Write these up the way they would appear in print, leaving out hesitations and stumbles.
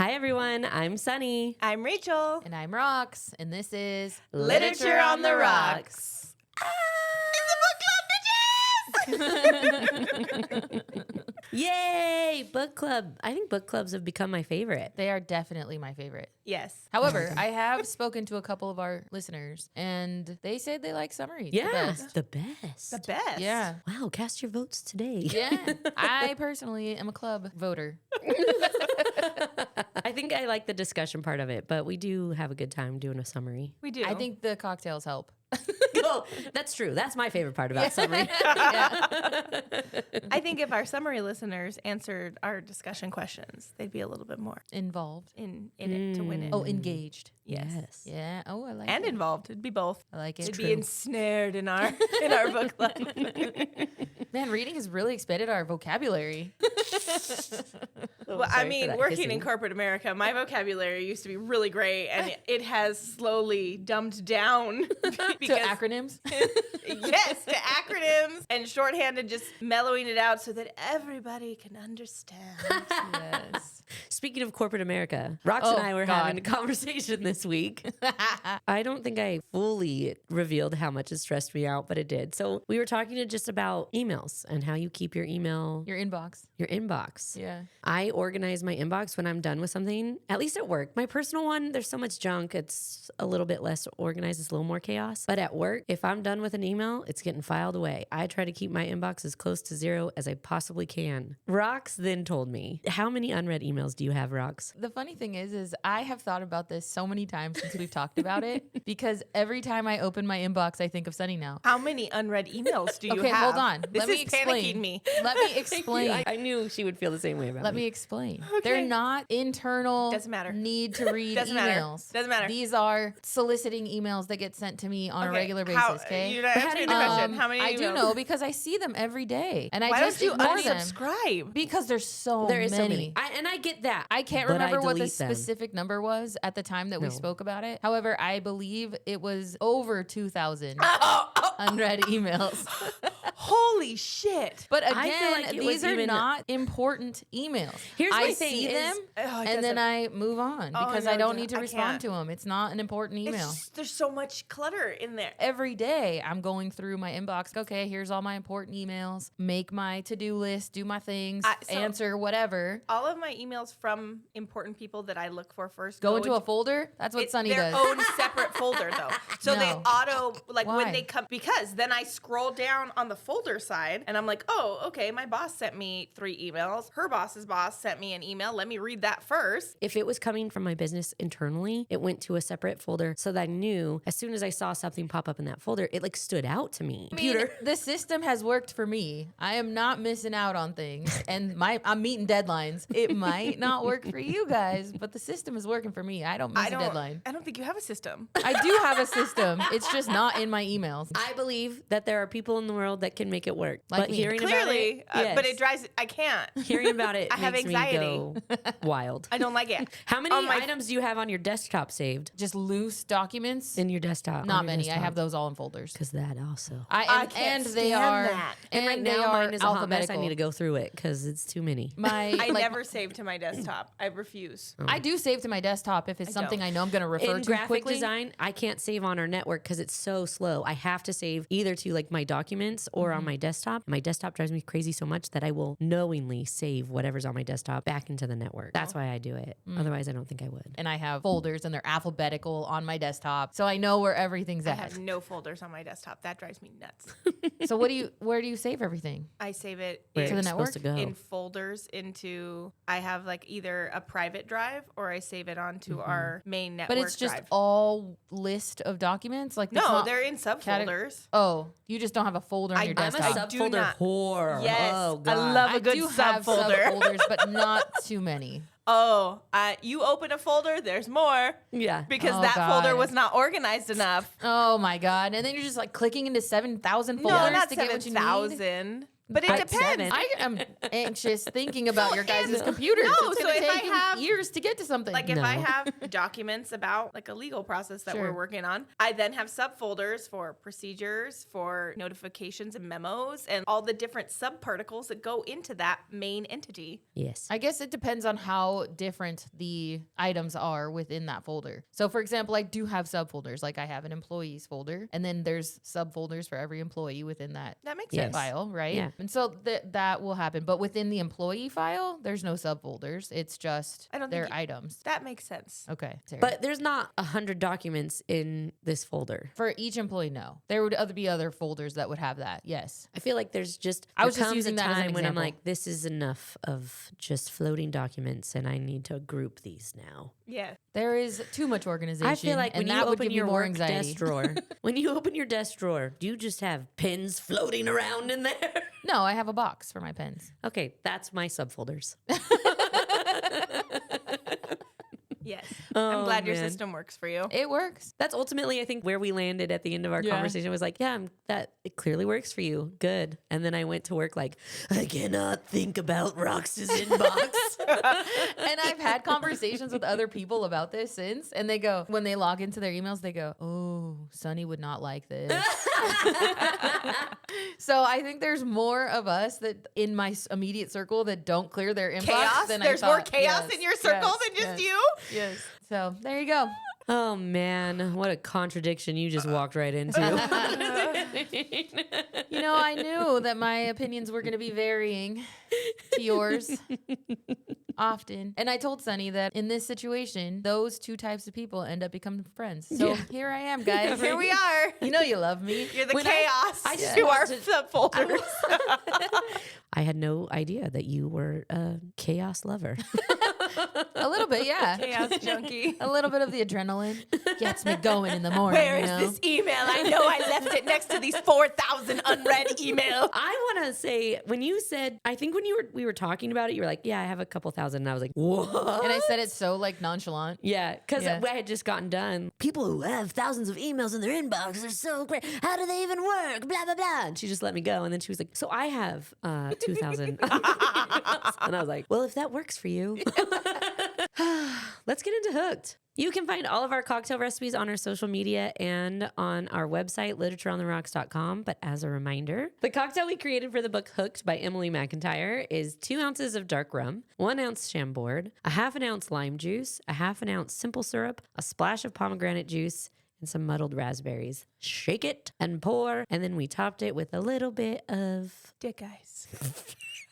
Hi, everyone. I'm Sunny. I'm Rachel. And I'm Rox. And this is Literature on the Rocks. It's a book club, bitches! Yay! Book club. I think book clubs have become my favorite. They are definitely my favorite. Yes. However, I have spoken to a couple of our listeners, and they said they like summaries. Yeah, the best. The best. Yeah. Wow, cast your votes today. Yeah. I personally am a club voter. I think I like the discussion part of it, but we do have a good time doing a summary. We do. I think the cocktails help. Oh, that's true. That's my favorite part about summary. I think if our summary listeners answered our discussion questions, they'd be a little bit more Involved. in it to win it. Oh, engaged. Yes. Yeah. Oh, I like And it. involved. It'd be both. I like it. It'd be ensnared in our book club. Man, reading has really expanded our vocabulary. Well, I mean, working in corporate America, my vocabulary used to be really great, and it has slowly dumbed down. To acronyms? Yes, to acronyms and shorthand, just mellowing it out so that everybody can understand. Yes. Speaking of corporate America, Rox and I were having a conversation this week. I don't think I fully revealed how much it stressed me out, but it did. So we were talking just about emails and how you keep your email, Your inbox. your inbox. Yeah. I organize my inbox when I'm done with something, at least at work. My personal one, there's so much junk. It's a little bit less organized. It's a little more chaos. But at work, if I'm done with an email, it's getting filed away. I try to keep my inbox as close to zero as I possibly can. Rox then told me, how many unread emails do you have, Rox? The funny thing is I have thought about this so many times since we've talked about it, because every time I open my inbox, I think of Sunny now. How many unread emails do you have? Okay, hold on. This Let me is explain. panicking me. Let me explain. I knew she would feel the same way about Let me. me explain. Okay. They're not internal Doesn't matter. need to read Doesn't matter. emails. Doesn't matter. These are soliciting emails that get sent to me on a Okay, regular how- basis, okay? You're not answering the question. How many I emails? do know because I see them every day. And Why I just don't you ignore them. unsubscribe? Because there's so There is many. so many. And I get that. I can't but remember what the delete them. specific number was at the time that we No. spoke about it. However, I believe it was over 2,000 unread emails. Holy shit. But I again, feel like it was these are even- not important emails. Here's I my thing see is- them Oh, it and then doesn't- I move on Oh, because no, I don't no, need to I respond can't. to them. It's not an important It's email. just- there's so much clutter in there. Every day I'm going through my inbox. Okay, here's all my important emails. Make my to-do list, do my things, So- answer whatever. All of my emails from important people that I look for first Go into a folder. That's what Sunny their does. own separate folder though. So they No. auto when Why? they come, because then I scroll down on the folder side and I'm like, oh, okay, my boss sent me 3 emails. Her boss's boss sent me an email. Let me read that first. If it was coming from my business internally, it went to a separate folder so that I knew as soon as I saw something pop up in that folder, it like stood out to me. I mean, the system has worked for me. I am not missing out on things, and I'm meeting deadlines. It might not work for you guys, but the system is working for me. I don't miss a deadline. I don't think you have a system. I do have a system. It's just not in my emails. I believe that there are people in the world that can make it work. Like but me. hearing Clearly, about it, but it drives. I can't. hearing about it I have makes anxiety. me go wild. I don't like it. How many On my- items do you have on your desktop saved Just loose documents. in your desktop? Not many. I have those all in folders. Because that also. I can't and they stand are that. And right they now are mine is a hot mess. I alphabetical. need to go through it because it's too many. My I like, never save to my desktop. I refuse. I do save to my desktop if it's something don't. I know I'm going to refer In to graphic quickly. design, I can't save on our network because it's so slow. I have to save either to like my documents or on my desktop. My desktop drives me crazy so much that I will knowingly save whatever's on my desktop back into the network. That's why I do it. Otherwise, I don't think I would. And I have folders and they're alphabetical on my desktop, so I know where everything's I at. have no folders on my desktop. That drives me nuts. So where do you save everything? I save it Where To the it's network? supposed to go. in folders into. I have like either a private drive or I save it onto our main network. But it's just drive. all list of documents? Like it's No, not they're in subfolders. Oh, you just don't have a folder on your I'm a desktop. I do subfolder not- whore. Yes, Oh, I God. love a good do have subfolder. subfolders, but not too many. Oh, you open a folder, there's more Yeah. because Oh, that folder God. was not organized enough. Oh my god! And then you're just like clicking into 7,000 folders No, not to get what you need. 7,000. But it At depends. 7. I am anxious thinking about your guys' and- computers. No, It's so gonna if I take have- years to get to something. Like if I No. have documents about like a legal process that Sure. we're working on, I then have subfolders for procedures, for notifications and memos, and all the different subparticles that go into that main entity. Yes. I guess it depends on how different the items are within that folder. So, for example, I do have subfolders. Like I have an employees folder, and then there's subfolders for every employee within that That makes Yes. sense. file, right? Yeah. And so that will happen. But within the employee file, there's no subfolders. It's just I don't their think items. That makes sense. Okay. Sarah. But there's not 100 documents in this folder. for each employee, no. There would be other folders that would have that. Yes. I feel like there's just I was there just comes using a that as an time when I'm example. like, this is enough of just floating documents, and I need to group these now. Yeah. There is too much organization. I feel like and when you that would open give me your more work anxiety. desk drawer, when you open your desk drawer, do you just have pens floating around in there? No, I have a box for my pens. Okay, that's my subfolders. Yes. Oh, I'm glad your man. system works for you. It works. That's ultimately, I think, where we landed at the end of our Yeah. conversation was like, yeah, that it clearly works for you. Good. And then I went to work like, I cannot think about Rox's inbox. And I've had conversations with other people about this since, and they go, when they log into their emails, they go, oh, Sunny would not like this. So I think there's more of us that in my immediate circle that don't clear their inbox Chaos? than There's I more thought. chaos Yes, in your circle yes, than just yes, you? Yes. So there you go. Oh, man. What a contradiction you just walked right into. You know, I knew that my opinions were going to be varying to yours often. And I told Sunny that in this situation, those two types of people end up becoming friends. So Yeah. here I am, guys. Here we are. You know you love me. You're the When chaos I just to our want to- subfolders. I had no idea that you were a chaos lover. A little bit, yeah. Chaos junkie. A little bit of the adrenaline gets me going in the morning. Where you is know? this email? I know I left it next to these 4,000 unread emails. I want to say, when you said, I think when we were talking about it, you were like, yeah, I have a couple thousand. And I was like, what? And I said it so like nonchalant. Yeah, because Yeah. I had just gotten done. People who have thousands of emails in their inbox are so great. How do they even work? Blah, blah, blah. And she just let me go. And then she was like, so I have 2,000. And I was like, well, if that works for you. Let's get into Hooked. You can find all of our cocktail recipes on our social media and on our website, literatureontherocks.com. But as a reminder, the cocktail we created for the book Hooked by Emily McIntyre is 2 ounces of dark rum, 1 ounce Chambord, a half an ounce lime juice, a half an ounce simple syrup, a splash of pomegranate juice, and some muddled raspberries. Shake it and pour. And then we topped it with a little bit of, Dick eyes.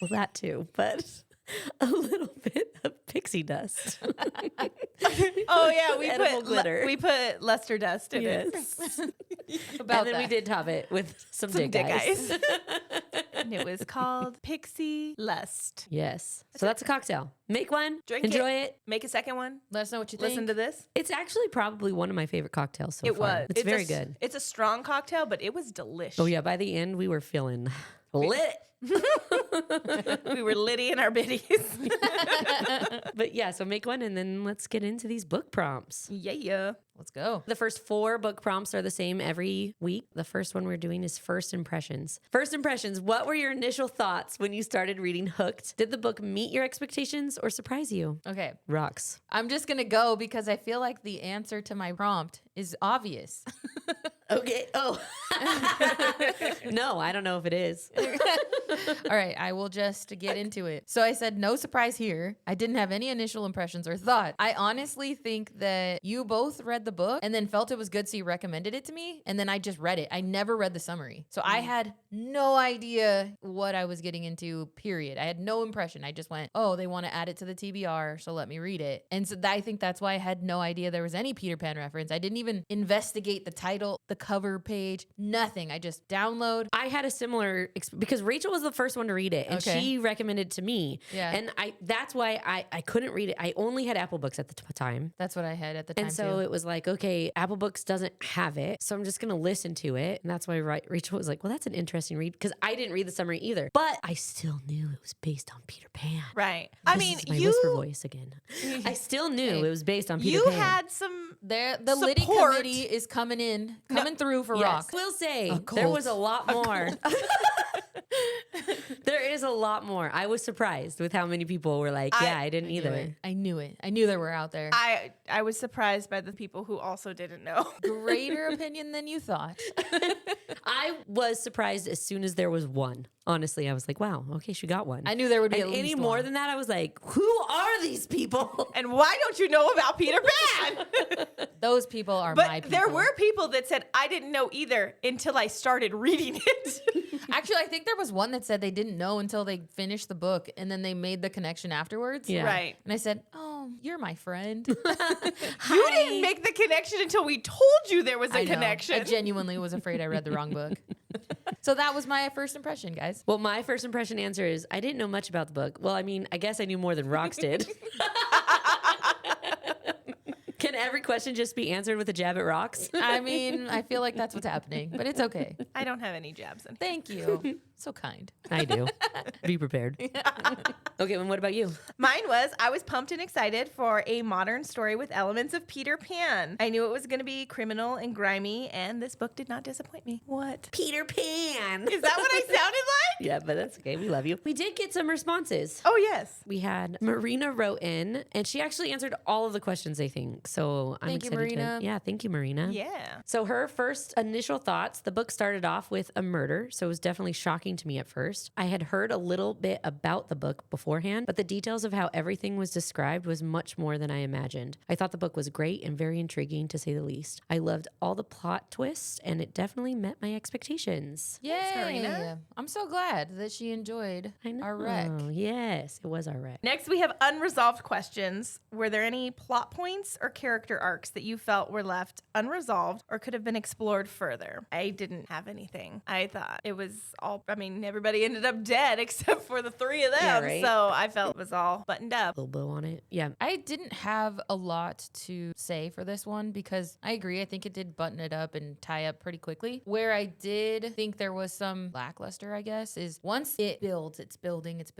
well, that too, but a little bit of pixie dust. Oh yeah, Edible glitter. we put luster dust in it. Yes. About and then we that. did top it with some dick Dick eyes. eyes. And it was called Pixie Lust. Yes. So that's a cocktail. Make one, Drink enjoy it. Make a second one. Let us know what you think. Listen to this. It's actually probably one of my favorite cocktails so It far. was. It's very a, good. It's a strong cocktail, but it was delicious. Oh yeah, by the end we were feeling lit. We were litty in our biddies. But yeah, so make one and then let's get into these book prompts. Yeah. Let's go. The first 4 book prompts are the same every week. The first one we're doing is first impressions. First impressions, what were your initial thoughts when you started reading Hooked? Did the book meet your expectations or surprise you? Okay. Rocks. I'm just going to go because I feel like the answer to my prompt is obvious. Okay. Oh. No, I don't know if it is. All right, I will just get into it. So I said no surprise here. I didn't have any initial impressions or thought. I honestly think that you both read the book and then felt it was good, so you recommended it to me, and then I just read it. I never read the summary. So I had no idea what I was getting into, period. I had no impression. I just went, oh, they want to add it to the TBR, so let me read it. And so I think that's why I had no idea there was any Peter Pan reference. I didn't even investigate the title, the cover page, nothing. I just download. I had a similar because Rachel was the first one to read it and Okay. she recommended it to me. Yeah. And that's why I couldn't read it. I only had Apple Books at the time. That's what I had at the time. And so too. it was like, okay, Apple Books doesn't have it. So I'm just going to listen to it. And that's why Rachel was like, well, that's an interesting read because I didn't read the summary either. But I still knew it was based on Peter Pan. Right. I This mean, is my you whisper voice again. I still knew it was based on Peter you Pan. had some the Liddy support. committee is coming through for Yes. Rock. Will say A there cult. was a lot more. There is a lot more. I was surprised with how many people were like, yeah, I didn't either. I knew it. I knew they were out there. I was surprised by the people who also didn't know. Greater opinion than you thought. I was surprised as soon as there was one. Honestly, I was like, wow, okay, she got one. I knew there would be and at any least more one. than that, I was like, who are these people? And why don't you know about Peter Pan? Those people are my But people. there were people that said, I didn't know either until I started reading it. Actually, I think there was one that said they didn't know until they finished the book and then they made the connection afterwards. Yeah. Right. And I said, oh, you're my friend. You didn't make the connection until we told you there was a I know. connection. I genuinely was afraid I read the wrong book. So that was my first impression, guys. Well, my first impression answer is I didn't know much about the book. Well, I mean, I guess I knew more than Rox did. Can every question just be answered with a jab at Rox? I mean, I feel like that's what's happening, but it's okay. I don't have any jabs in. Thank you. So kind. I do. Be prepared. Okay, and what about you? Mine was, I was pumped and excited for a modern story with elements of Peter Pan. I knew it was going to be criminal and grimy, and this book did not disappoint me. What? Peter Pan. Is that what I sounded like? Yeah, but that's okay. We love you. We did get some responses. Oh, yes. We had Marina wrote in, and she actually answered all of the questions, I think. So I'm Thank you, excited Marina. Yeah, thank you, Marina. Yeah. So her first initial thoughts, the book started off with a murder, so it was definitely shocking to me at first. I had heard a little bit about the book beforehand, but the details of how everything was described was much more than I imagined. I thought the book was great and very intriguing, to say the least. I loved all the plot twists, and it definitely met my expectations. Yay. Marina. I'm so glad that she enjoyed I know. our wreck. Yes, it was our wreck. Next, we have unresolved questions. Were there any plot points or character arcs that you felt were left unresolved or could have been explored further? I didn't have anything. I thought it was all, everybody ended up dead except for the three of them. Yeah, right? So I felt it was all buttoned up. A little bow on it. Yeah. I didn't have a lot to say for this one because I agree. I think it did button it up and tie up pretty quickly. Where I did think there was some lackluster, I guess, is once it builds, it's building, it's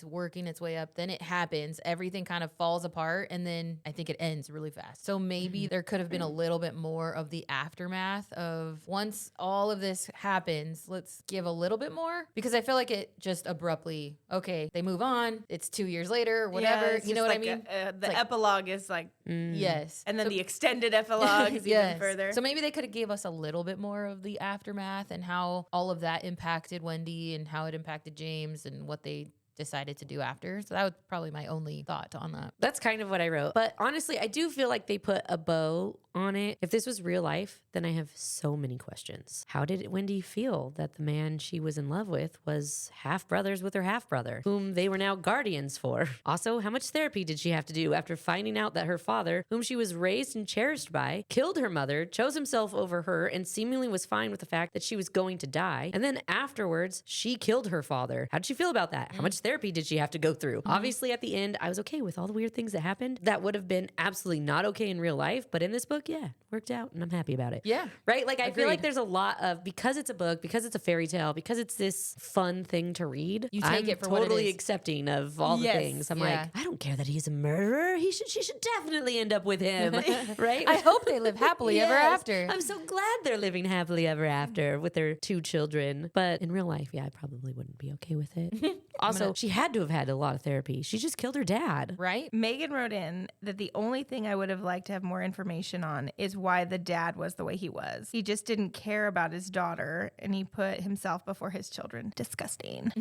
working its way up, then it happens, everything kind of falls apart, and then I think it ends really fast. So maybe there could have been a little bit more of the aftermath of once all of this happens, let's give a little bit more, because I feel like it just abruptly, okay, they move on, it's 2 years later, whatever, Yeah, it's you know just what I like mean? the like- epilogue is like, Yes. and then the extended epilogue is even further. So maybe they could have gave us a little bit more of the aftermath and how all of that impacted Wendy and how it impacted James and what they decided to do after. So that was probably my only thought on that. That's kind of what I wrote. But honestly, I do feel like they put a bow on it. If this was real life, then I have so many questions. How did Wendy feel that the man she was in love with was half brothers with her half brother, whom they were now guardians for? Also, how much therapy did she have to do after finding out that her father, whom she was raised and cherished by, killed her mother, chose himself over her, and seemingly was fine with the fact that she was going to die? And then afterwards, she killed her father. How did she feel about that? How much therapy did she have to go through? Obviously, at the end, I was okay with all the weird things that happened. That would have been absolutely not okay in real life, but in this book, yeah, worked out, and I'm happy about it. Yeah. Right? Like, I feel like Agreed. there's a lot of, because it's a book, because it's a fairy tale, because it's this fun thing to read, You take I'm it for what it totally is. accepting of all the Yes. things. I'm Yeah. like, I don't care that he's a murderer. She should definitely end up with him. Right? I hope they live happily ever Yes. after. I'm so glad they're living happily ever after with their 2 children. But in real life, yeah, I probably wouldn't be okay with it. Also, she had to have had a lot of therapy. She just killed her dad. Right? Megan wrote in that the only thing I would have liked to have more information on is why the dad was the way he was. He just didn't care about his daughter and he put himself before his children. Disgusting.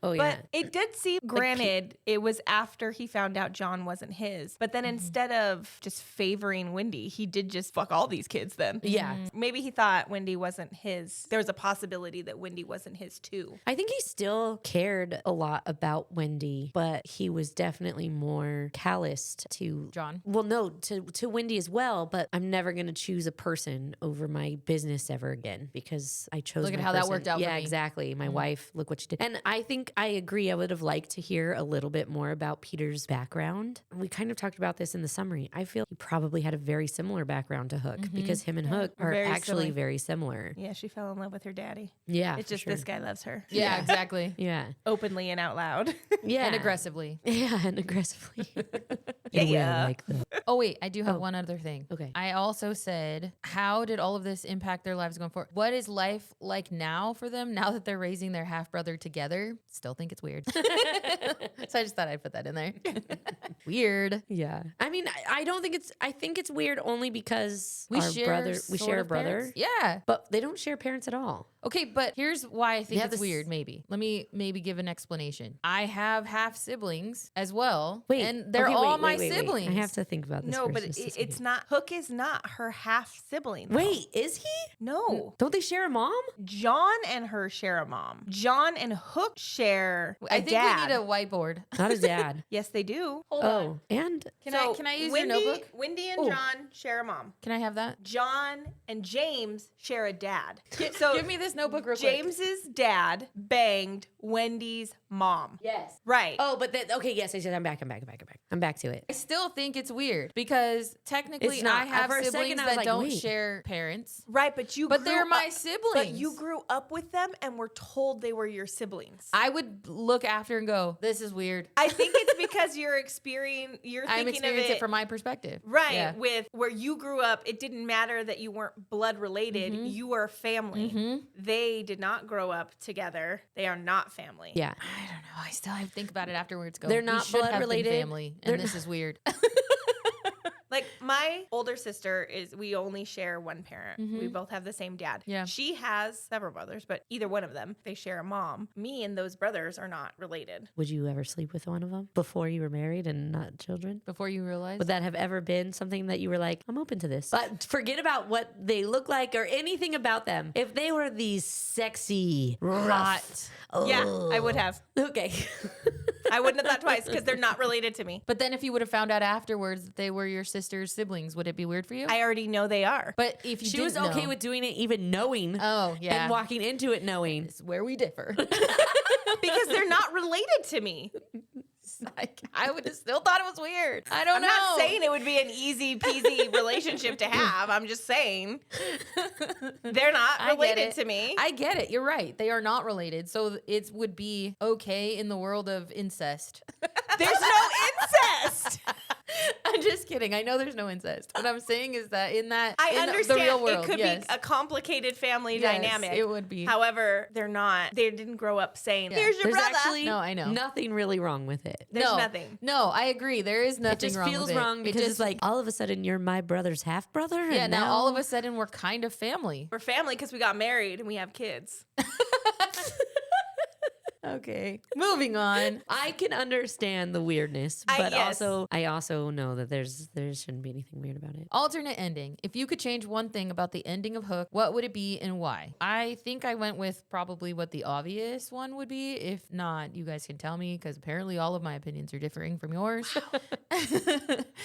Oh, yeah. But it did seem, granted, it was after he found out John wasn't his. But then instead of just favoring Wendy, he did just fuck all these kids then. Yeah. Maybe he thought Wendy wasn't his. There was a possibility that Wendy wasn't his too. I think he still cared a lot about Wendy, but he was definitely more calloused to John. Well, no, to Wendy as well, but I'm never going to choose a person over my business ever again because I chose Look at my how that person. worked out for Yeah, me. exactly. My wife, look what she did. And I think I agree. I would have liked to hear a little bit more about Peter's background. We kind of talked about this in the summary. I feel he probably had a very similar background to Hook because him and Hook are very actually silly. very similar. Yeah, she fell in love with her daddy. Yeah. It's for just sure. this guy loves her. Yeah, exactly. Yeah. Openly loudly and out loud. Yeah. And aggressively. Yeah, and aggressively. Yeah, In a way I yeah. like that. Oh, wait, I do have one other thing. Okay. I also said, how did all of this impact their lives going forward? What is life like now for them now that they're raising their half brother together? Still think it's weird. So I just thought I'd put that in there. Weird. Yeah. I mean, I don't think I think it's weird only because We our share brother, we sort share a of brother, parents. Yeah. but they don't share parents at all. Okay, but here's why I think Yeah, it's this- weird, maybe. Let me maybe give an explanation. I have half siblings as well. Wait. And they're okay, all wait, my wait, wait, wait. siblings. I have to think about this. No, for but just a it's second. not. Hook is not her half sibling. though. Wait, is he? No. Don't they share a mom? John and her share a mom. John and Hook share a I think dad. we need a whiteboard. Not his dad. Yes, they do. Oh, and Can So I use Wendy, your notebook? Wendy and Ooh. John share a mom. Can I have that? John and James share a dad. So Give me this notebook real quick. James's dad banged Wendy's mom. Yes. Right. oh, but okay, yes, I said I'm back. I'm back to it. I still think it's weird because technically It's not. I have For a siblings second, I was that like, don't wait. share parents. Right, but you But grew they're my up- siblings. But you grew up with them and were told they were your siblings. I would look after and go, this is weird. I think it's because you're I'm thinking of experiencing it from my perspective. Right, Yeah. with where you grew up, it didn't matter that you weren't blood related. Mm-hmm. You were family. They did not grow up together. They are not family. Yeah. I don't know. I still have to think about it afterwards. Go, They're we not should blood have been related. family, They're and this is weird. Like my older sister we only share one parent. We both have the same dad. Yeah. She has several brothers, but either one of them, they share a mom. Me and those brothers are not related. Would you ever sleep with one of them before you were married and not children? Before you realize. Would that have ever been something that you were like, I'm open to this? But forget about what they look like or anything about them. If they were these sexy, rough, Yeah, I would have. Okay. I wouldn't have thought twice because they're not related to me. But then if you would have found out afterwards that they were your sister's siblings, would it be weird for you? I already know they are. But if you She didn't was okay know- with doing it, even knowing. Oh, yeah. And walking into it knowing. It's where we differ. Because they're not related to me. I would have still thought it was weird. I don't I'm know. not saying it would be an easy peasy relationship to have. I'm just saying they're not I get related it. to me. I get it. You're right. They are not related. So it would be okay in the world of incest. There's no incest. I'm just kidding. I know there's no incest. What I'm saying is that in I the understand real world, it could yes. be a complicated family Yes, dynamic. it would be. However, they're not. They didn't grow up saying, Yeah. "Here's your There's brother." actually No, I know. nothing really wrong with it. There's no, nothing. No, I agree. There is nothing It just wrong feels with it. wrong because just, it's like all of a sudden you're my brother's half brother. yeah, now all of a sudden we're kind of family. We're family because we got married and we have kids. Okay. Moving on. I can understand the weirdness, but yes. I also know that there shouldn't be anything weird about it. Alternate ending. If you could change one thing about the ending of Hook, what would it be and why? I think I went with probably what the obvious one would be. If not, you guys can tell me because apparently all of my opinions are differing from yours. I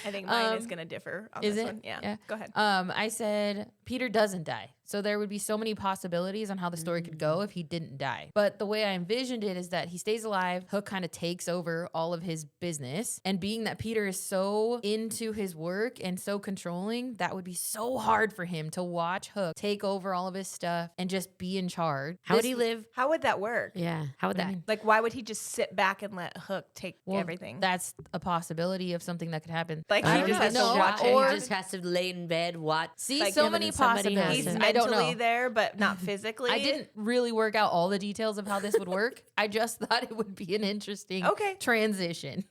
think mine is going to differ on is this it? one. Yeah. Yeah. Go ahead. I said Peter doesn't die. So there would be so many possibilities on how the story could go if he didn't die. But the way I envisioned it is that he stays alive. Hook kind of takes over all of his business. And being that Peter is so into his work and so controlling, that would be so hard for him to watch Hook take over all of his stuff and just be in charge. How would he live? How would that work? Yeah. How would do you that? mean? Like, why would he just sit back and let Hook take Well, everything? That's a possibility of something that could happen. Like, He he don't just know. has to No, watch or- it. He just has to lay in bed, watch. See, like so him many and somebody has He's possibilities. to- I don't mentally know. there, but not physically. I didn't really work out all the details of how this would work. I just thought it would be an interesting Okay. transition.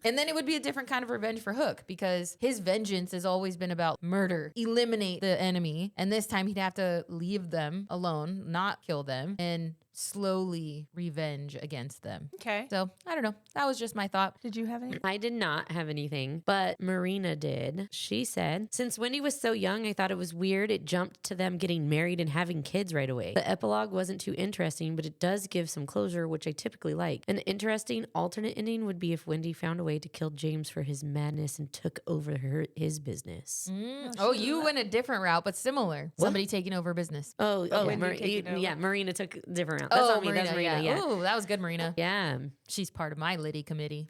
And then it would be a different kind of revenge for Hook because his vengeance has always been about murder, eliminate the enemy. And this time he'd have to leave them alone, not kill them, and slowly revenge against them. Okay. So I don't know. That was just my thought. Did you have any? I did not have anything, but Marina did. She said, since Wendy was so young, I thought it was weird. It jumped to them getting married and having kids right away. The epilogue wasn't too interesting, but it does give some closure, which I typically like. An interesting alternate ending would be if Wendy found a way to kill James for his madness and took over his business. Oh, you went a different route, but similar. Somebody taking over business. Marina took a different route. That's not me. That's Marina. Yeah. Ooh, that was good, Marina. Yeah. She's part of my Liddy committee.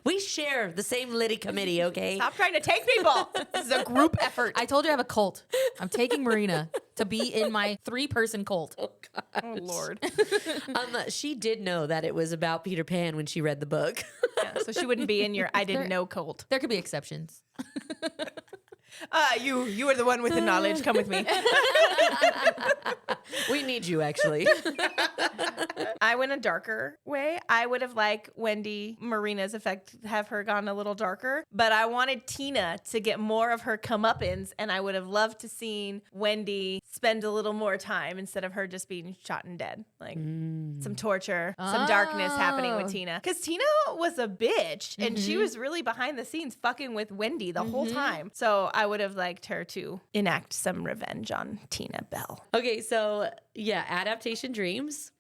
We share the same Liddy committee, okay? Stop trying to take people. This is a group effort. I told you I have a cult. I'm taking Marina to be in my 3-person cult. Oh God. Oh Lord. She did know that it was about Peter Pan when she read the book. Yeah, so she wouldn't be in your I didn't know cult. There could be exceptions. You are the one with the knowledge. Come with me. We need you, actually. I went a darker way. I would have liked Wendy Marina's effect, have her gone a little darker, but I wanted Tina to get more of her comeuppance, and I would have loved to seen Wendy spend a little more time instead of her just being shot and dead. Like some torture, some darkness happening with Tina. Because Tina was a bitch, and she was really behind the scenes fucking with Wendy the whole time. So I would have liked her to enact some revenge on Tina Bell. Okay, so yeah, adaptation dreams.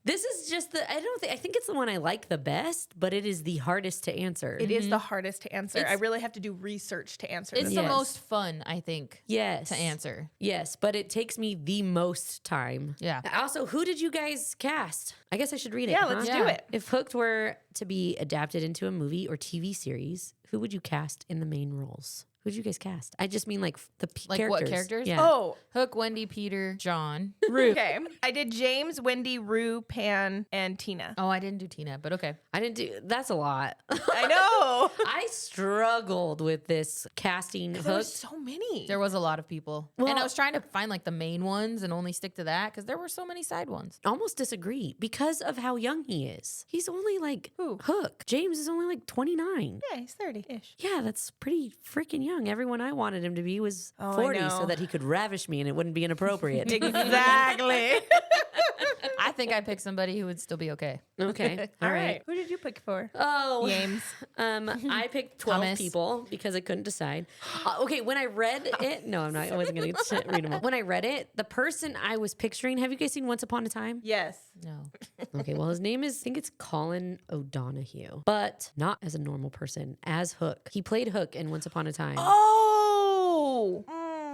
This is just I think it's the one I like the best, but it is the hardest to answer. It is the hardest to answer. I really have to do research to answer It's this. the Yes. most fun, I think, Yes. to answer. Yes, but it takes me the most time. Yeah. Also, who did you guys cast? I guess I should read it. Yeah, let's huh? do it. If Hooked were to be adapted into a movie or TV series, who would you cast in the main roles? Who would you guys cast? I just mean like Like characters. what characters? Yeah. Oh, Hook, Wendy, Peter, John. okay. I did James, Wendy, Rue, Pan, and Tina. Oh, I didn't do Tina, but okay. I didn't do. That's a lot. I know. I struggled with this casting There were Hooked. so many. There was a lot of people. and Well- I was trying to find like the main ones and only stick to that because there were so many side ones. Almost disagree because of how young he is. He's only like Who? Hook. James is only like 29. Yeah, he's 30-ish. Yeah, that's pretty freaking young. Everyone I wanted him to be was Oh, I 40 know. so that he could ravish me and it wouldn't be inappropriate. Exactly. I think I picked somebody who would still be okay. Okay. All right. Who did you pick for? Oh, James. I picked 12 Thomas. people because I couldn't decide. Okay, when I read it, no, I'm not. I wasn't going to read them all. When I read it, the person I was picturing, have you guys seen Once Upon a Time? Yes. No. Okay, well, his name is, I think it's Colin O'Donoghue, but not as a normal person, as Hook. He played Hook in Once Upon a Time. Oh.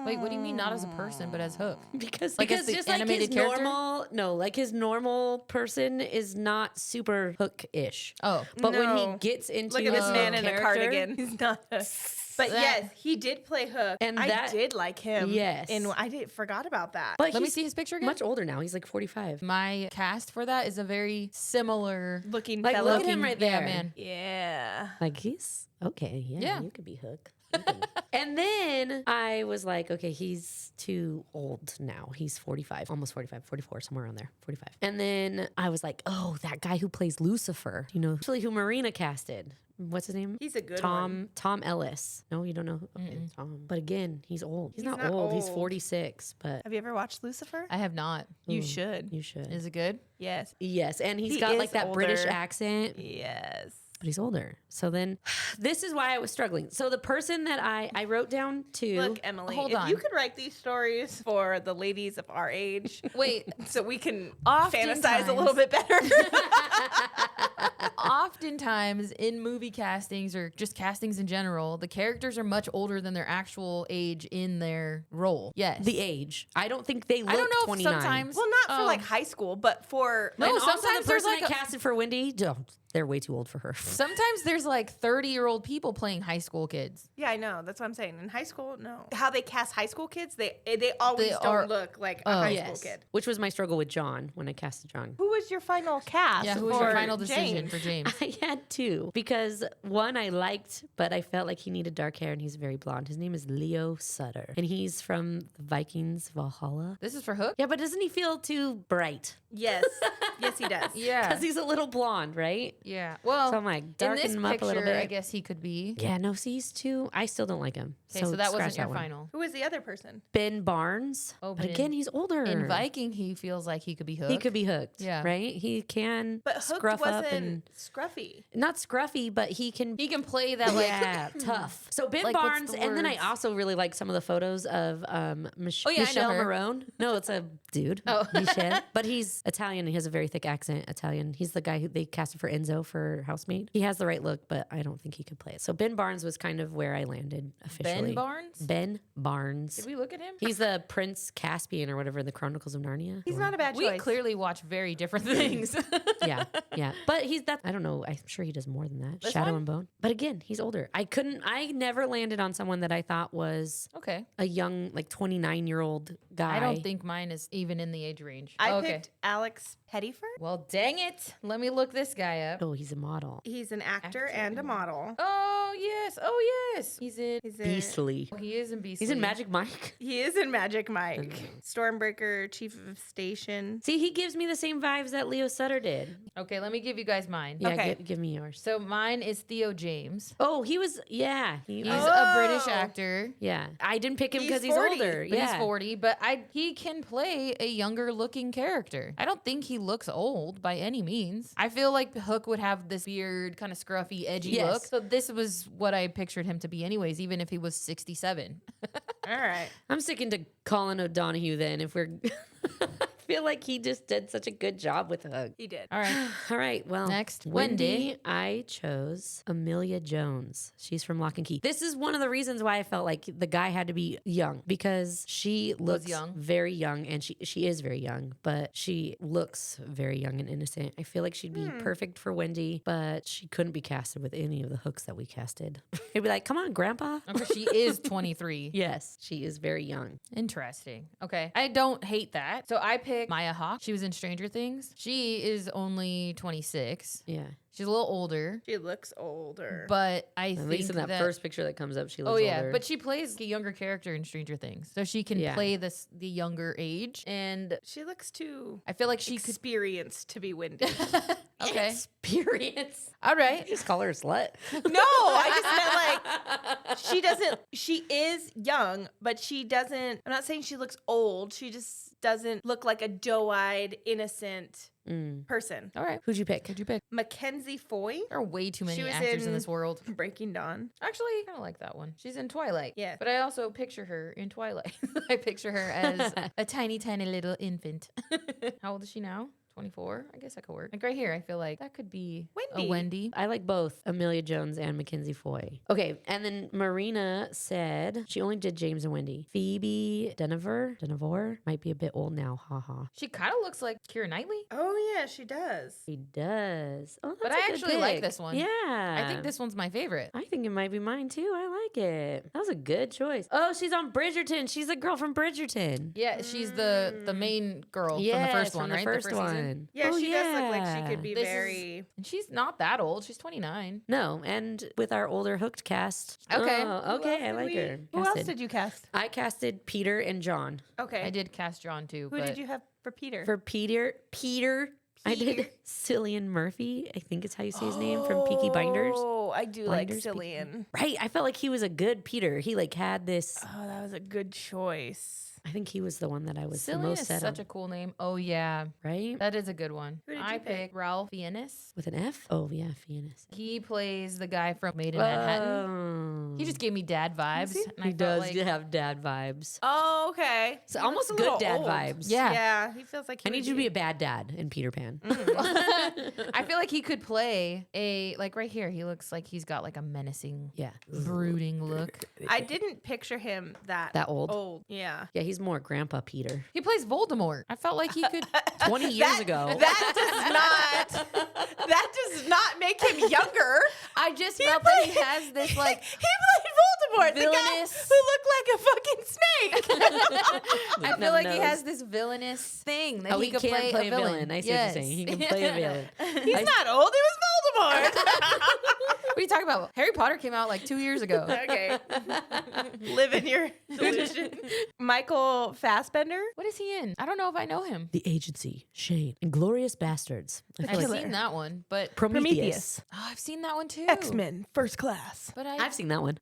Wait, what do you mean not as a person, but as Hook? Because Like as the just like his animated character? like his normal person is not super Hook-ish. Oh. But when he No. gets into Look at this the man in a character- cardigan. He's not. But That- yes, he did play Hook, And I that- did like him. Yes. and forgot about that. But Let me he's see his picture again. much older now. He's like 45. My cast for that is a very similar. looking Like, fellow. look at him right there. Yeah, man. Yeah. Like he's okay. Yeah, Yeah. you could be Hook. You can- And then I was like, okay, he's too old now. He's 45, almost 45, 44, somewhere around there, 45. And then I was like, oh, that guy who plays Lucifer, actually who Marina casted. What's his name? He's a good Tom one. Tom Ellis. No, you don't know. Okay, Tom. But again, he's old. He's, not, not old. He's old. 46. But Have you ever watched Lucifer? I have not. You Ooh, should. you should. Is it good? Yes. Yes, and he's He got is like that British older. accent. Yes. But he's older. So then this is why I was struggling. So the person that I wrote down to Look, Emily, Hold if on. you could write these stories for the ladies of our age, Wait. so we can Oftentimes- fantasize a little bit better. Oftentimes in movie castings or just castings in general, the characters are much older than their actual age in their role. Yes. the age. I don't think they look I don't know 29. if sometimes. well, not for like high school, but for No, And also sometimes the there's person like I casted for Wendy, they're way too old for her. Sometimes there's like 30-year-old people playing high school kids. yeah, I know. That's what I'm saying. In high school, no. How they cast high school kids, they always They don't are- look like a high Yes. school kid. Which was my struggle with John when I casted John. Who was your final cast? Yeah, who was your for final decision James? for James? I had two because one I liked, but I felt like he needed dark hair and he's very blonde. His name is Leo Sutter and he's from the Vikings Valhalla. This is for Hook? Yeah, but doesn't he feel too bright? Yes. Yes, he does. Yeah. Because he's a little blonde, right? Yeah. Well, So I'm like, in darken this him up a picture, little bit. I guess he could be. Yeah, no, see, he's too. I still don't like him. Okay, so that scratch wasn't your one. final. Who was the other person? Ben Barnes. Oh, but but again, in- he's older. In Viking, he feels like he could be Hook. He could be hooked. Yeah. Right? He can But Hooked scruff up and wasn't scruffy. not scruffy, but he can He can play that like. yeah, tough. So Ben Like, what's Barnes, the and then I words? also really like some of the photos of Oh, yeah, I know Michelle her. Marone. No, it's a dude. Oh. Michelle. But he's Italian and he has a very thick accent. Italian. He's the guy who they casted for Enzo Enzo for Housemaid. He has the right look, but I don't think he could play it. So Ben Barnes was kind of where I landed officially. Ben Barnes? Ben Barnes. Did we look at him? He's the Prince Caspian or whatever in the Chronicles of Narnia. He's not a bad We choice. clearly watch very different things. Yeah, yeah. But he's that. I don't know. I'm sure he does more than that. This Shadow one? and Bone. But again, he's older. I never landed on someone that I thought was Okay. a young, like 29-year-old guy. I don't think mine is even in the age range. I okay. picked Alex Pettyford. Well, dang it. Let me look this guy up. Oh, he's a model. He's an actor and a model. Oh, yes. Oh, yes. He's in. Beastly. Oh, he is in Beastly. He's in Magic Mike. He is in Magic Mike. Stormbreaker, Chief of Station. See, he gives me the same vibes that Leo Sutter did. Okay, let me give you guys mine. Yeah, Okay. give me yours. So mine is Theo James. Oh, he was, yeah. He's Oh. a British actor. Yeah. I didn't pick him He's because he's 40, older. But Yeah. he's 40, but he can play a younger looking character. I don't think he looks old by any means. I feel like Hook would have this weird, kind of scruffy, edgy Yes. look. So this was what I pictured him to be anyways, even if he was 67. All right. I'm sticking to Colin O'Donoghue then if we're... I feel like he just did such a good job with Hook. He did. All right. All right, well. Next, Wendy. Wendy. I chose Amelia Jones. She's from Lock and Key. This is one of the reasons why I felt like the guy had to be young because she looks young. very young and she is very young, but she looks very young and innocent. I feel like she'd be perfect for Wendy, but she couldn't be casted with any of the Hooks that we casted. It'd be like, come on, Grandpa. Okay, she is 23. Yes, she is very young. Interesting. Okay. I don't hate that. So I picked Maya Hawke. She was in Stranger Things. She is only 26. Yeah. She's a little older, She looks older. but I At think least in that first picture that comes up, she looks Oh yeah, older. but she plays a younger character in Stranger Things, so she can Yeah. play the younger age, and She looks too I feel like she could. experienced to be Wendy. Okay, Experience. all right. Just call her a slut. No, I just meant like she doesn't. She is young, but she doesn't. I'm not saying she looks old. She just doesn't look like a doe-eyed, innocent person. All right. Who'd you pick? Who'd you pick? Mackenzie Foy, There are way too many She was actors in in- this world. Breaking Dawn. Actually, I kind of like that one. She's in Twilight. Yeah. But I also picture her in Twilight. I picture her as a tiny, tiny little infant. How old is she now? 24? I guess that could work. Like right here, I feel like that could be Wendy. a Wendy. I like both Amelia Jones and Mackenzie Foy. Okay, and then Marina said she only did James and Wendy. Phoebe Denevor might be a bit old now. Haha. She kind of looks like Keira Knightley. Oh yeah, she does. She does. Oh, that's But a I good actually like pick. this one. Yeah, I think this one's my favorite. I think it might be mine too. I like it. That was a good choice. Oh, she's on Bridgerton. She's the girl from Bridgerton. Yeah, she's the main girl from the Yes, first one, from the right? first season. one. Yeah, Oh, she does look like she yeah. could be This is- very. And she's not that old. She's 29. No, and with our older Hooked cast. Okay. Oh, okay, I like her. Who else Casted. did you cast? I casted Peter and John. Okay. I did cast John too. Who but did you have for Peter? For Peter, I did Peter. Cillian Murphy. I think is how you say his name from Peaky Blinders. Oh, I do Blinders, like Peaky- Cillian. Right. I felt like he was a good Peter. He like had this. Oh, that was a good choice. I think he was the one that I was the Cillian most is set such on. a cool name. Oh yeah, Right? that is a good one. Who did I you pick? picked Ralph Fiennes. With an F? Oh yeah, Fiennes. He plays the guy from Made in Manhattan. Oh. He just gave me dad vibes. he? And I He felt does like, have dad vibes. Oh, okay. So He almost looks a good little dad old. vibes. Yeah. Yeah, he feels like he I need would you to be a bad dad in Peter Pan. I feel like he could play like right here. He looks like he's got like a menacing, Yeah. brooding look. I didn't picture him that old? Old, yeah. Yeah, he's more Grandpa Peter. He plays Voldemort. I felt like he could. 20 years ago. That does not make him younger. I just felt that he has this like. He played Voldemort, the guy Villainous. who looked like a fucking snake. I feel Never like he knows. has this villainous thing that Oh, he could can play a villain. I see Yes. what you're saying. He can play a villain. He's not old. He was Voldemort. What are you talking about? Harry Potter came out like 2 years ago. Okay. Live in your delusion. Michael Fassbender. What is he in? I don't know if I know him. The Agency, Shane, Inglorious Bastards. I feel I've like seen that one, but Prometheus. oh, I've seen that one too. X-Men, First Class. But I've seen that one.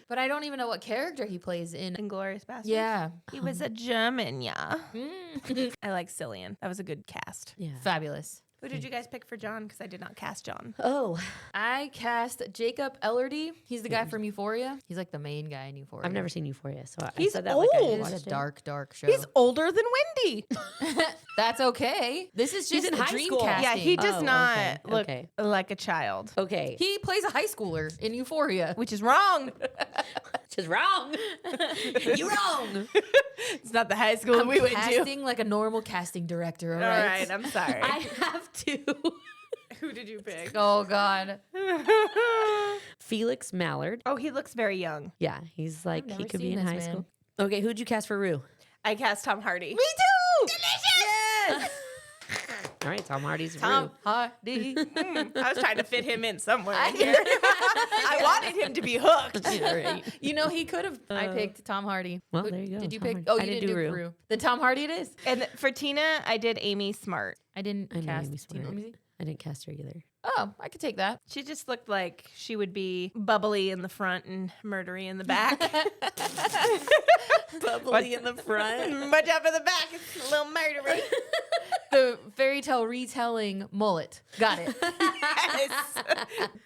but I don't even know what character he plays in. Inglorious Bastards. Yeah. He was a German, yeah. Mm. I like Cillian. That was a good cast. Yeah. Fabulous. Who did you guys pick for John? Because I did not cast John. Oh, I cast Jacob Elordi. He's the guy from Euphoria. He's like the main guy in Euphoria. I've never seen Euphoria, so I He's said that like I old. watched It's a it. dark show. He's older than Wendy. That's okay. This is He's just in the high dream school. casting. Yeah, he does Oh, not okay, look okay. like a child, Okay. He plays a high schooler in Euphoria. which is wrong. Which is wrong. You're wrong. It's not the high school we went to. casting like a normal casting director. All All right. right, I'm sorry. I have to. Who did you pick? Oh God. Felix Mallard. Oh, he looks very young. Yeah, he's like, never he could be seen in this high man. school. Okay, who'd you cast for Rue? I cast Tom Hardy. Me too. Yes! All right, Tom Hardy's Tom Rue. Hardy. I was trying to fit him in somewhere in here. I wanted him to be hooked. Yeah, right. You know, he could have. I picked Tom Hardy. Well, Who- there you go, Did you Tom pick? Hardy. Oh, I you didn't didn't do do Rue. Then Tom Hardy it is. And for Tina, I did Amy Smart. I didn't I know cast Amy Tina. Smart. Let me see. I didn't cast her either. Oh, I could take that. She just looked like she would be bubbly in the front and murdery in the back. Bubbly in the front. Watch out for the back. It's a little murdery. The fairy tale retelling mullet. Got it. Yes.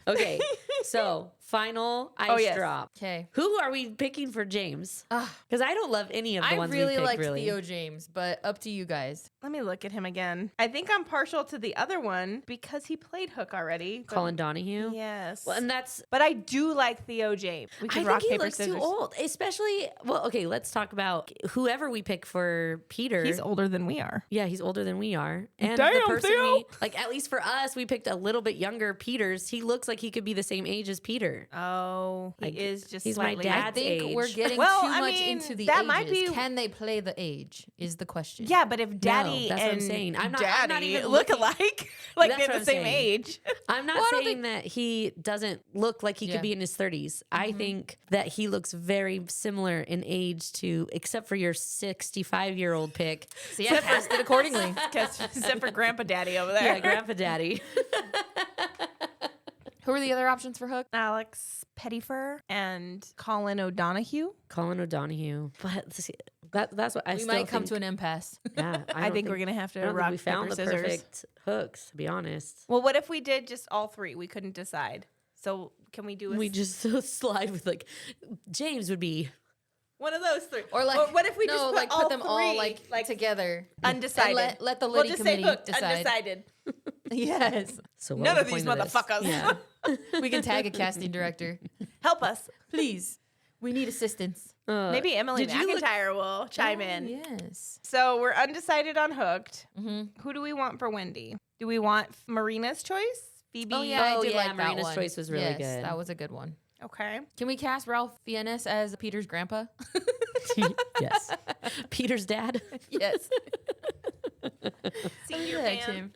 Okay, so final ice Oh, yes. drop. Okay. Who are we picking for James? Because I don't love any of the I ones really we picked, liked really. Theo James, but up to you guys. Let me look at him again. I think I'm partial to the other one because he played Hook already. but- Colin Donahue. Yes. Well, and that's But I do like Theo James. We I can think rock, he paper, looks scissors. too old, especially. Well, okay, let's talk about whoever we pick for Peter. He's older than we are. Yeah, he's older than we are, and Damn, the person Theo! we like, at least for us, we picked a little bit younger Peters. He looks like he could be the same age as Peter. Oh, he Like, is just he's my slightly. dad. I Dad's think age. we're getting Well, too I much mean, into the that ages. might be- Can they play the age? Is the question. Yeah, but if Daddy that's what I'm and saying. I'm not Daddy even look looking- alike, like That's they're what the I'm same saying. age. I'm not Well, I don't saying that he doesn't look like he Yeah. could be in his 30s. I think that he looks very similar in age to, except for your 65-year-old pick. See, I cast it accordingly. Except for Grandpa Daddy over there. Yeah, Grandpa Daddy. Who are the other options for Hook? Alex Pettyfer and Colin O'Donoghue. Colin O'Donoghue. But see, that's what I We still might come think, to an impasse. Yeah, I think we're gonna have I to don't rock, think we found paper, the scissors. perfect hooks, to be honest. Well, what if we did just all three? We couldn't decide. So can we do a We just slide with like James would be one of those three? Or like, what if we no, just put like all put them all three, like together, undecided? and let the We'll Liddy just say committee hooked, decide. undecided. Yes, so what None was of the these point this? motherfuckers. Yeah. we can tag a casting director, Help us. please. We need assistance. Maybe Emily did you look- McIntyre will chime in. Yes. So we're undecided on Hooked. Mm-hmm. Who do we want for Wendy? Do we want Marina's choice? Phoebe? Oh yeah, Oh, I did yeah, like that Marina's one. choice was really Yes, good. That was a good one. Okay. Can we cast Ralph Fiennes as Peter's grandpa? Yes. Peter's dad. Yes. Senior I liked fan. him.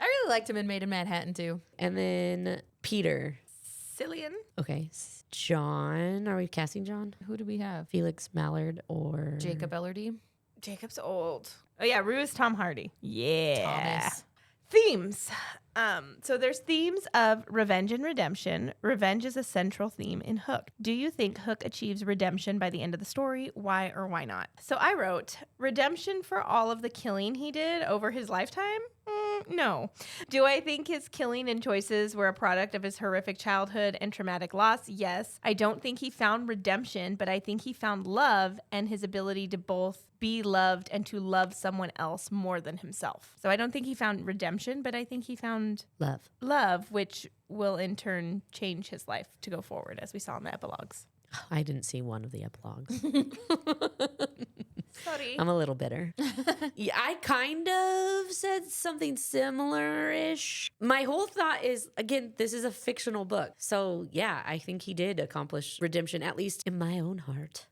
I really liked him in Made in Manhattan too. And then Peter. Cillian? Okay. John. Are we casting John? Who do we have? Felix Mallard or Jacob Elordi. Jacob's old. Oh yeah, Rue is Tom Hardy. Yeah. Thomas. Themes. So there's themes of revenge and redemption. Revenge is a central theme in Hook. Do you think Hook achieves redemption by the end of the story? Why or why not? So I wrote, redemption for all of the killing he did over his lifetime? No. Do I think his killing and choices were a product of his horrific childhood and traumatic loss? Yes. I don't think he found redemption, but I think he found love and his ability to both be loved and to love someone else more than himself. So I don't think he found redemption, but I think he found love. which will in turn change his life to go forward, as we saw in the epilogues. I didn't see one of the epilogues. Sorry. I'm a little bitter. Yeah, I kind of said something similar-ish. My whole thought is, again, this is a fictional book. So yeah, I think he did accomplish redemption, at least in my own heart.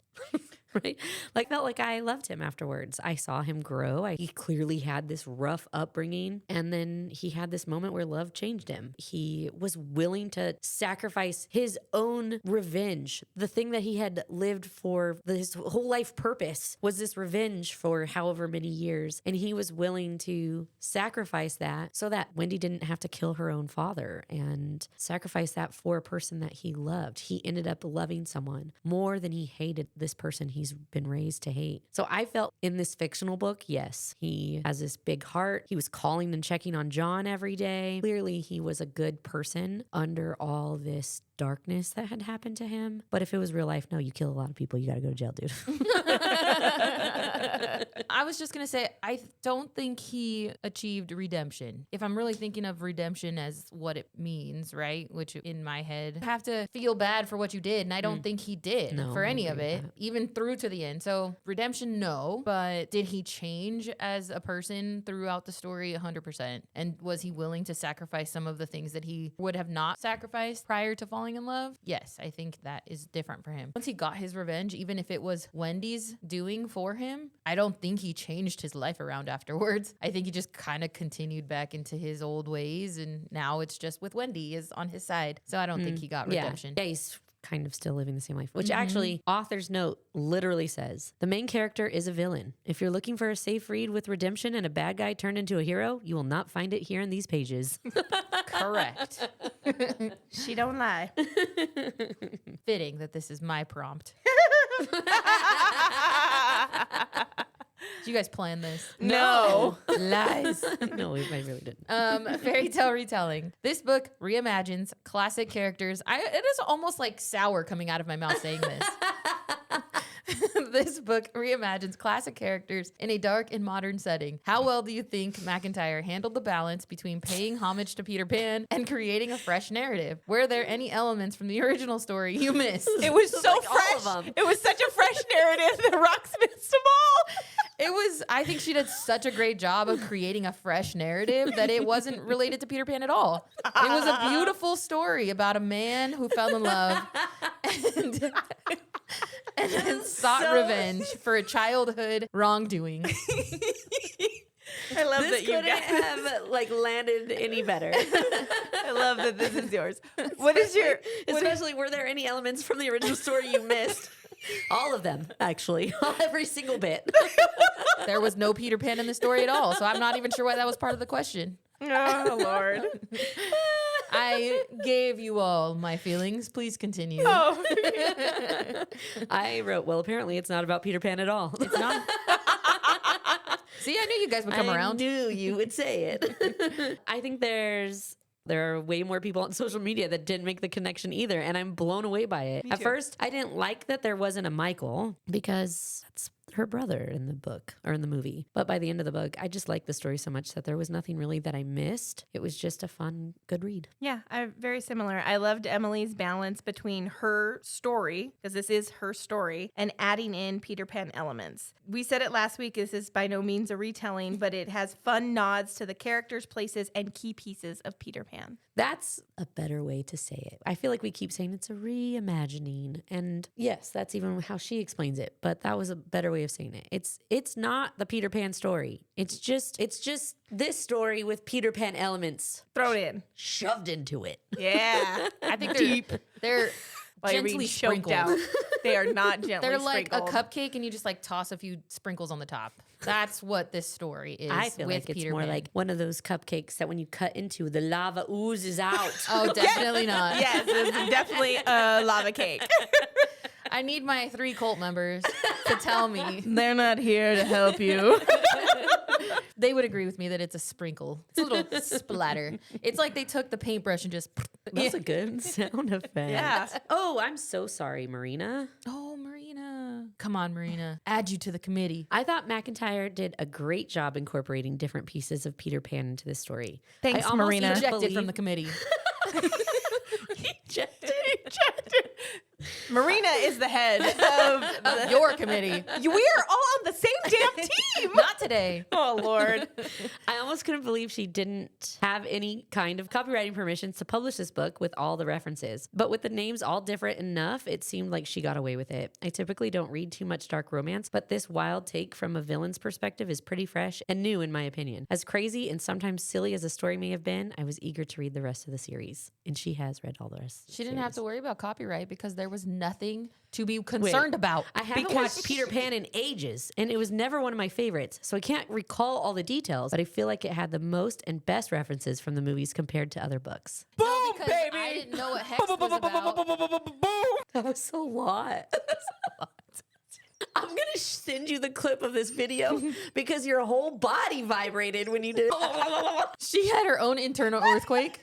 Right? Like, felt like I loved him afterwards. I saw him grow. He clearly had this rough upbringing. And then he had this moment where love changed him. He was willing to sacrifice his own revenge. The thing that he had lived for, his whole life purpose was this revenge for however many years. And he was willing to sacrifice that so that Wendy didn't have to kill her own father and sacrifice that for a person that he loved. He ended up loving someone more than he hated this person he he's been raised to hate. So I felt in this fictional book, yes, he has this big heart. He was calling and checking on John every day. Clearly, he was a good person under all this darkness that had happened to him. But if it was real life, no, you kill a lot of people. You got to go to jail, dude. I was just going to say, I don't think he achieved redemption. If I'm really thinking of redemption as what it means, right? Which in my head, you have to feel bad for what you did. And I don't think he did for any of it, even through to the end. So redemption, no. But did he change as a person throughout the story? 100%. And was he willing to sacrifice some of the things that he would have not sacrificed prior to falling in love? Yes, I think that is different for him. Once he got his revenge, even if it was Wendy's doing for him, I don't think he changed his life around afterwards. I think he just kind of continued back into his old ways, and now it's just with Wendy is on his side. So I don't think he got redemption. Yeah, he's kind of still living the same life, which actually author's note literally says the main character is a villain. If you're looking for a safe read with redemption and a bad guy turned into a hero, you will not find it here in these pages. Correct. She don't lie. Fitting that this is my prompt. Did you guys plan this? No. Lies. No, I really didn't. Fairy tale retelling. This book reimagines classic characters. It is almost like sour coming out of my mouth saying this. This book reimagines classic characters in a dark and modern setting. How well do you think McIntyre handled the balance between paying homage to Peter Pan and creating a fresh narrative? Were there any elements from the original story you missed? It was so Like all fresh. of them. It was such a fresh narrative that Rox missed them all. I think she did such a great job of creating a fresh narrative that it wasn't related to Peter Pan at all. It was a beautiful story about a man who fell in love and then sought revenge for a childhood wrongdoing. I love This that you couldn't guys. have like landed any better. I love that this is yours. What is your? Especially, were there any elements from the original story you missed? All of them, actually. Every single bit. There was no Peter Pan in the story at all, so I'm not even sure why that was part of the question. Oh Lord. I gave you all my feelings. Please continue. Oh. I wrote, well, apparently it's not about Peter Pan at all. It's not. See, I knew you guys would come around. I knew you would say it. I think there are way more people on social media that didn't make the connection either, and I'm blown away by it. At first, I didn't like that there wasn't a Michael because that's her brother in the book or in the movie. But by the end of the book, I just liked the story so much that there was nothing really that I missed. It was just a fun, good read. Yeah, very similar. I loved Emily's balance between her story, because this is her story, and adding in Peter Pan elements. We said it last week, this is by no means a retelling, but it has fun nods to the characters, places, and key pieces of Peter Pan. That's a better way to say it. I feel like we keep saying it's a reimagining. And yes, that's even how she explains it. But that was a better way of saying it. It's not the Peter Pan story. It's just this story with Peter Pan elements Throw it in. shoved into it. Yeah. I think they're While you're gently being choked sprinkled. out. They are not gently They're like sprinkled. a cupcake, and you just like toss a few sprinkles on the top. That's what this story is. I feel with like it's Peter more Pan. like one of those cupcakes that when you cut into, the lava oozes out. Oh, definitely not. Yes, it's definitely a lava cake. I need my 3 cult members to tell me. They're not here to help you. They would agree with me that it's a sprinkle. It's a little splatter. It's like they took the paintbrush and just. That's a good sound effect. Yeah. Oh, I'm so sorry, Marina. Oh, Marina. Come on, Marina. Add you to the committee. I thought McIntyre did a great job incorporating different pieces of Peter Pan into this story. Thanks, I almost Marina. didn't Ejected believe- from the committee. Ejected. Marina is the head of Your committee. We are all on the same damn team. Not today. Oh, Lord. I almost couldn't believe she didn't have any kind of copywriting permissions to publish this book with all the references. But with the names all different enough, it seemed like she got away with it. I typically don't read too much dark romance, but this wild take from a villain's perspective is pretty fresh and new in my opinion. As crazy and sometimes silly as the story may have been, I was eager to read the rest of the series. And she has read all the rest. She didn't have to worry about copyright because there was nothing to be concerned about. I haven't watched Peter Pan in ages, and it was never one of my favorites, so I can't recall all the details, but I feel like it had the most and best references from the movies compared to other books. No, because I didn't know what Hex was about. That was a lot. I send you the clip of this video because your whole body vibrated when you did. She had her own internal earthquake.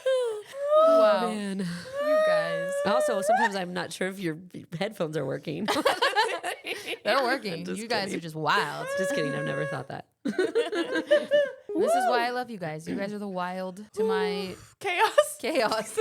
Oh, Wow. man. You guys. Also, sometimes I'm not sure if your headphones are working. They're working. Just You guys kidding. are just wild. Just kidding. I've never thought that. This is why I love you guys. You guys are the wild to my Chaos. chaos.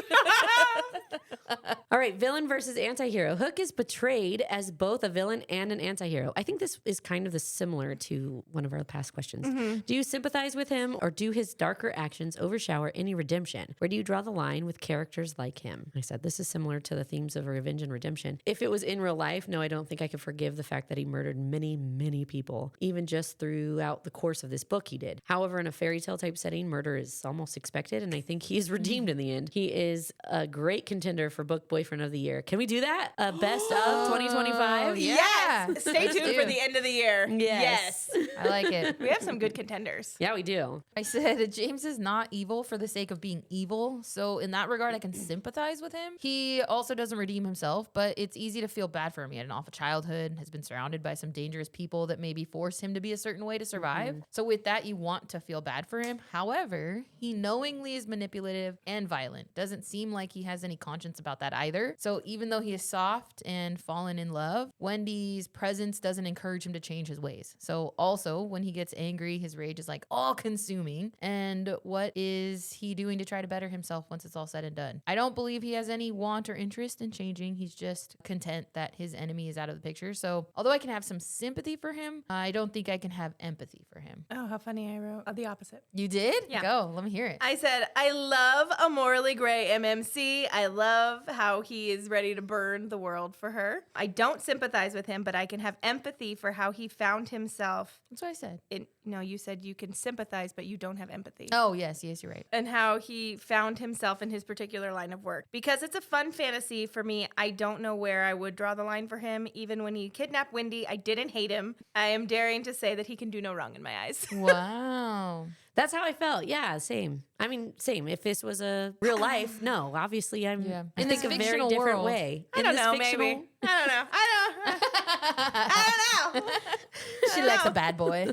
All right, villain versus antihero. Hook is portrayed as both a villain and an antihero. I think this is kind of similar to one of our past questions. Do you sympathize with him, or do his darker actions overshadow any redemption? Where do you draw the line with characters like him? I said this is similar to the themes of revenge and redemption. If it was in real life, no, I don't think I could forgive the fact that he murdered many, many people, even just throughout the course of this book he did. However, in a fairy tale type setting, murder is almost expected, and I think he's redeemed in the end. He is a great contender for book boyfriend of the year. Can we do that? A best of 2025? Yeah. Yes. Stay tuned do. for the end of the year. Yes. I like it. We have some good contenders. Yeah, we do. I said James is not evil for the sake of being evil. So in that regard, I can sympathize with him. He also doesn't redeem himself, but it's easy to feel bad for him. He had an awful childhood, has been surrounded by some dangerous people that maybe force him to be a certain way to survive. So with that, you want to feel bad for him. However, he knowingly is manipulative and violent. Doesn't seem like he has any conscience about that either. So even though he is soft and fallen in love, Wendy's presence doesn't encourage him to change his ways. So also when he gets angry, his rage is like all consuming. And what is he doing to try to better himself once it's all said and done? I don't believe he has any want or interest in changing. He's just content that his enemy is out of the picture. So although I can have some sympathy for him, I don't think I can have empathy for him. Oh, how funny. I wrote the opposite. You did? Yeah. Go. Let me hear it. I said, I love a morally gray MMC. I love how he is ready to burn the world for her. I don't sympathize with him, but I can have empathy for how he found himself. That's what I said. No, you said you can sympathize, but you don't have empathy. Oh, yes, you're right. And how he found himself in his particular line of work. Because it's a fun fantasy for me, I don't know where I would draw the line for him. Even when he kidnapped Wendy, I didn't hate him. I am daring to say that he can do no wrong in my eyes. Wow. That's how I felt. Yeah, same. I mean, same. If this was a real life, no. Obviously, I In think this a very fictional different world. way. I In don't this know, fictional- maybe. I don't know. She likes a bad boy.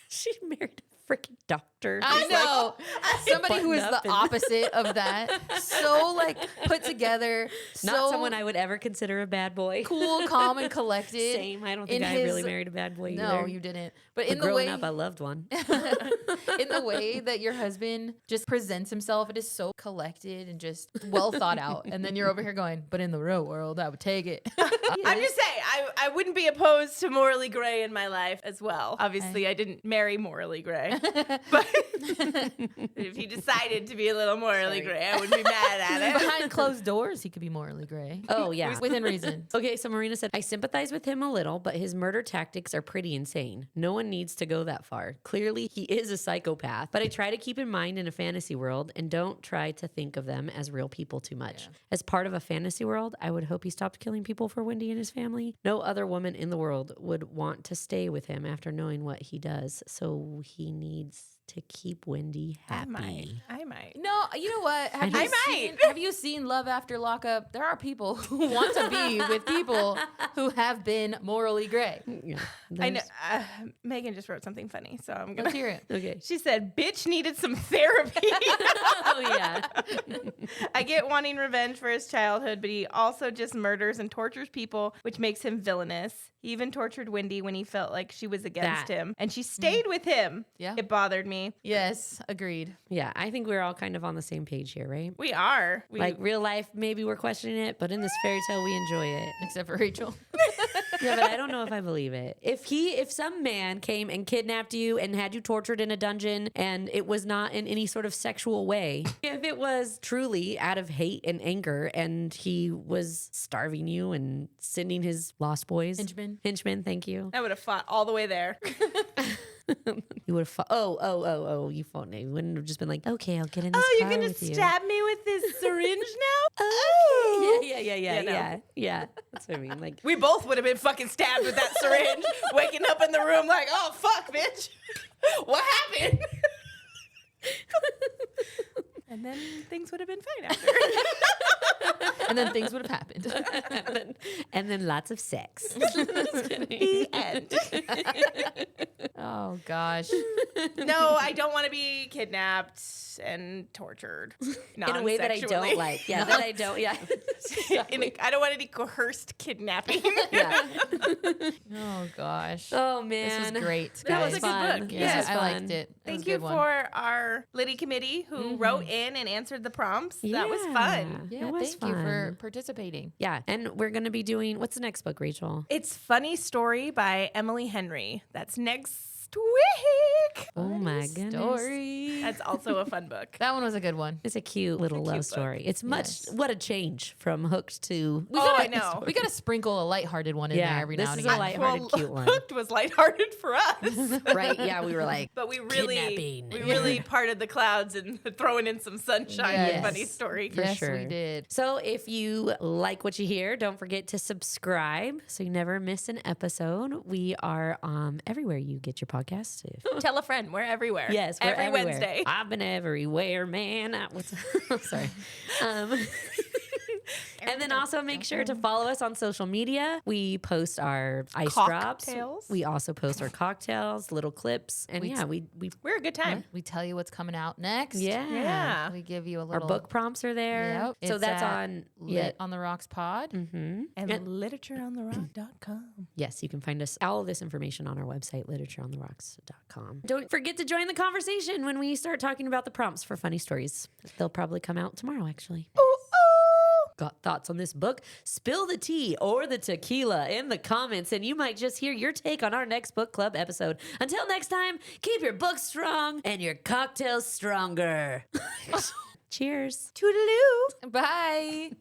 She married a freaking doctor. I know. Somebody who is button up the and- opposite of that. So like put together. Not so someone I would ever consider a bad boy. cool, calm, and collected. Same. I don't think in I his- really married a bad boy No, either. you didn't. But But in the growing way up, I loved one. in the way that your husband just presents himself, it is so collected and just well thought out. And then you're over here going, but in the real world, I would take it. I'm just saying, I wouldn't be opposed to morally gray in my life as well. Obviously, I didn't marry morally gray. But if he decided to be a little morally gray, I wouldn't be mad at it. Behind closed doors, he could be morally gray. Oh, yeah. Within reason. Okay, so Marina said, I sympathize with him a little, but his murder tactics are pretty insane. No one needs to go that far. Clearly, he is a psychopath, but I try to keep in mind in a fantasy world and don't try to think of them as real people too much. Yeah. As part of a fantasy world, I would hope he stopped killing people for Wendy and his family. No other woman in the world would want to stay with him after knowing what he does, so he needs to keep Wendy happy. I might. No, you know what? I Have might. you seen Love After Lockup? There are people who want to be with people who have been morally gray. Yeah, I know. there's- Megan just wrote something funny, so I'm gonna. Let's hear it. Okay. She said, "Bitch needed some therapy." Oh, yeah. I get wanting revenge for his childhood, but he also just murders and tortures people, which makes him villainous. He even tortured Wendy when he felt like she was against That. him, and she stayed with him. Yeah. It bothered me. Yes, agreed. Yeah, I think we're all kind of on the same page here, right? We are. Like real life, maybe we're questioning it, but in this fairy tale, we enjoy it. Except for Rachel. Yeah, but I don't know if I believe it. If some man came and kidnapped you and had you tortured in a dungeon and it was not in any sort of sexual way, if it was truly out of hate and anger and he was starving you and sending his lost boys. Henchmen, thank you. I would have fought all the way there. You would have fought. Oh, you fought. You wouldn't have just been like, okay, I'll get in this Oh, you're car gonna with you. stab me with this syringe now? Oh, Okay. yeah. That's what I mean. Like, We both would have been fucking stabbed with that syringe, waking up in the room like, oh, fuck, bitch. What happened? And then things would have been fine after. And then things would have happened. and then lots of sex. The end. Oh, gosh. No, I don't want to be kidnapped and tortured. In a way that I non-sexually. don't like. Yeah, that I don't. Yeah. I don't want any coerced kidnapping. yeah. Oh, gosh. Oh, This man. was great, That guys. was a good fun. book. This Yeah, was I liked fun. it. It was Thank a you good one. for our Liddy committee who wrote in and answered the prompts. That was fun. Yeah, It was thank you for fun. participating. Yeah, and we're going to be doing, what's the next book, Rachel? It's Funny Story by Emily Henry. That's next week. Oh my Funny goodness. Story. That's also a fun book. That one was a good one. It's a cute little cute love book. story. It's much, Yes. what a change from Hooked to. I know. We got to sprinkle a lighthearted one in Yeah, there every this now and is again. a lighthearted, cute one. Hooked was lighthearted for us. Right? Yeah, we were like, But we Kidnapping. really parted the clouds and throwing in some sunshine Yes. with Funny Story. Yes, sure. we did. So if you like what you hear, don't forget to subscribe so you never miss an episode. We are everywhere you get your podcasts. Tell a friend. We're everywhere. Yes, we're every everywhere. Wednesday. I've been everywhere, man. I'm sorry. And then also make sure to follow us on social media. We post our ice drops. Cocktails. We also post our cocktails, little clips, and we We're a good time. We tell you what's coming out next. Yeah. We give you a Our little book prompts are there. Yep. So It's that's at on Lit on the Rocks Pod. Mm-hmm. And literatureontherock.com. Yes, you can find us all of this information on our website, literatureontherocks.com. Don't forget to join the conversation when we start talking about the prompts for funny stories. They'll probably come out tomorrow, actually. Got thoughts on this book? Spill the tea or the tequila in the comments, and you might just hear your take on our next book club episode. Until next time, keep your books strong and your cocktails stronger. Cheers. Toodaloo. Bye.